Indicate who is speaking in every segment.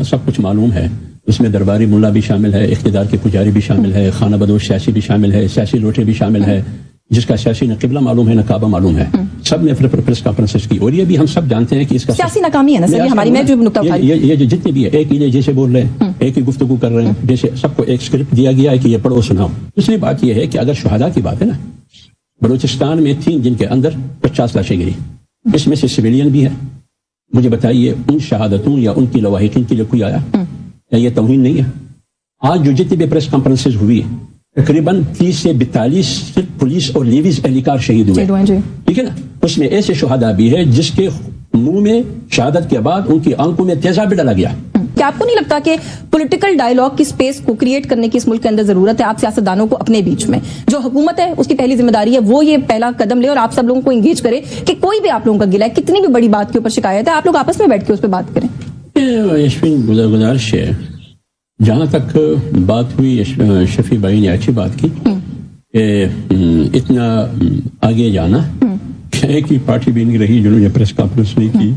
Speaker 1: سب کچھ معلوم ہے. اس میں درباری ملا بھی شامل ہے, اقتدار کے پجاری بھی شامل ہے, خانہ بدوش سیاسی بھی شامل ہے, سیاسی لوٹے بھی شامل ہے, جس کا سیاسی نہ قبلہ معلوم ہے نہ کعبہ معلوم ہے. سب نے پریس کانفرنس کی, اور یہ بھی ہم سب جانتے ہیں کہ اس کا
Speaker 2: سیاسی ناکامی ہے نا سر, ہماری میں جو نقطہ اٹھا رہی
Speaker 1: یہ جو جتنے بھی ہے ایک ہی جیسے بول رہے ہیں, ایک ہی گفتگو کر رہے ہیں, جیسے سب کو ایک اسکرپٹ دیا گیا ہے کہ یہ پڑھو سناؤ. دوسری بات یہ ہے کہ اگر شہداء کی بات ہے نا, بلوچستان میں تھیں جن کے اندر 50 لاشیں گری, اس میں سے سویلین بھی ہے. مجھے بتائیے ان شہادتوں یا ان کی لواحقین کے لیے کوئی آیا؟ یا یہ توہین نہیں ہے؟ آج جو جتنی بھی پریس کانفرنسز ہوئی تقریباً 30 سے 42 صرف پولیس اور لیویز اہلکار شہید ہوئے, ٹھیک ہے نا. اس میں ایسے شہداء بھی ہے جس کے منہ میں شہادت کے بعد ان کی آنکھوں میں تیزاب بھی ڈالا گیا.
Speaker 2: کیا آپ کو نہیں لگتا کہ پولیٹیکل ڈائیلاگ کی سپیس کو کریٹ کرنے کی اس ملک کے اندر ضرورت ہے؟ آپ سیاستدانوں کو اپنے بیچ میں, جو حکومت ہے اس کی پہلی ذمہ داری ہے وہ یہ پہلا قدم لے اور آپ سب لوگوں کو انگیج کرے کہ کوئی بھی آپ لوگوں کا گلہ ہے, کتنی بھی بڑی بات کے اوپر شکایت ہے, آپ لوگ آپس میں بیٹھ کے اس پہ بات کریں.
Speaker 1: گزارش ہے, جہاں تک بات ہوئی شفیع بھائی نے اچھی بات کی کہ اتنا آگے جانا, ایک ہی پارٹی بھی نہیں رہی جنہوں نے پریس کانفرنس نہیں کی.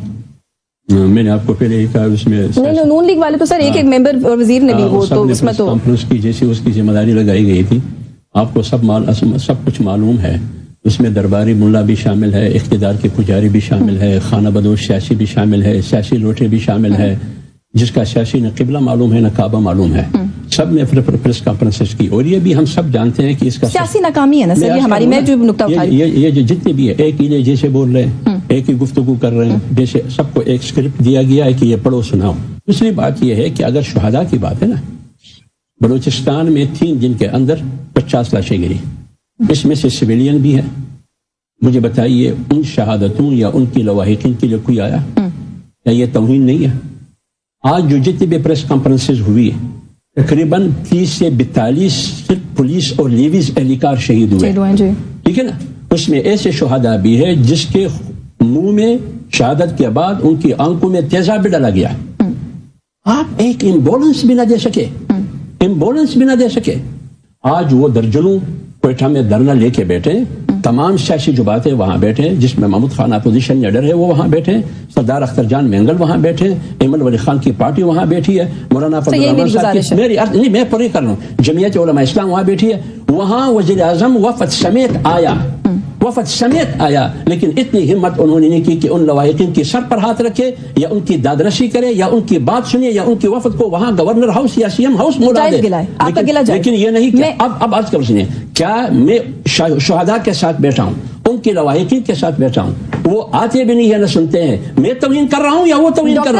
Speaker 1: میں نے آپ کو پہلے کہا اس میں
Speaker 2: نون لیگ والے تو سر ایک ممبر اور وزیر نے بھی وہ تو اس میں تو
Speaker 1: کانفرنس کی جیسے اس کی ذمہ داری لگائی گئی تھی. آپ کو سب کچھ معلوم ہے. اس میں درباری ملا بھی شامل ہے, اقتدار کے پجاری بھی شامل ہے, خانہ بدوش سیاسی بھی شامل ہے, سیاسی لوٹے بھی شامل ہے, جس کا سیاسی نہ قبلہ معلوم ہے نہ کعبہ معلوم ہے. سب نے پریس کانفرنسز کی, اور یہ بھی ہم سب جانتے ہیں کہ اس کا
Speaker 2: سیاسی ناکامی ہے نا سر, ہماری میں جو نقطہ اٹھا رہی ہوں
Speaker 1: یہ جو جتنے بھی ہے ایک ہی جیسے بول رہے ہیں, ایک ہی گفتگو کر رہے ہیں, جیسے سب کو ایک اسکرپٹ دیا گیا ہے کہ یہ پڑھو سناؤ. دوسری بات یہ ہے کہ اگر شہداء کی بات ہے نا, بلوچستان میں تھیں جن کے اندر 50 لاشیں گری, اس میں سے سویلین بھی ہے. مجھے بتائیے ان شہادتوں یا ان کی لواحقین کے لیے کوئی آیا؟ یا یہ توہین نہیں ہے؟ آج جو جتنی بھی پریس کانفرنسز ہوئی تقریباً 30 سے 42 صرف پولیس اور لیویز اہلکار شہید ہوئے, ٹھیک ہے نا. اس میں ایسے شہداء بھی ہے جس کے منہ میں شہادت کے بعد ان کی آنکھوں میں تیزاب بھی ڈالا گیا. آپ ایک ایمبولینس بھی نہ دے سکے, آج وہ درجنوں کوئٹہ میں دھرنا لے کے بیٹھے, تمام سیاسی جماعتیں وہاں بیٹھے, جس میں محمود خان اپوزیشن لیڈر ہے وہ وہاں بیٹھے, سردار اختر جان مینگل وہاں بیٹھے, ایمن ولی خان کی پارٹی وہاں بیٹھی ہے, مولانا فضل الرحمان صاحب کی میں پوری کر رہا ہوں, جمعیت علماء اسلام وہاں بیٹھی ہے. وہاں وزیر اعظم وفد سمیت آیا, لیکن اتنی ہمت انہوں نے نہیں کی کہ ان لواحقین کی سر پر ہاتھ رکھے یا ان کی دادرسی کرے یا ان کی بات سنے یا ان کی وفد کو وہاں گورنر ہاؤس یا سی ایم ہاؤس موڑا دے. لیکن یہ نہیں کہ اب آج کل سنیں, کیا میں شہداء کے ساتھ بیٹھا ہوں, ان کی لواحقین کے ساتھ بیٹھا ہوں, وہ آتے بھی نہیں ہے نہ سنتے ہیں, میں توہین کر رہا ہوں یا وہ توہین کر رہا ہے؟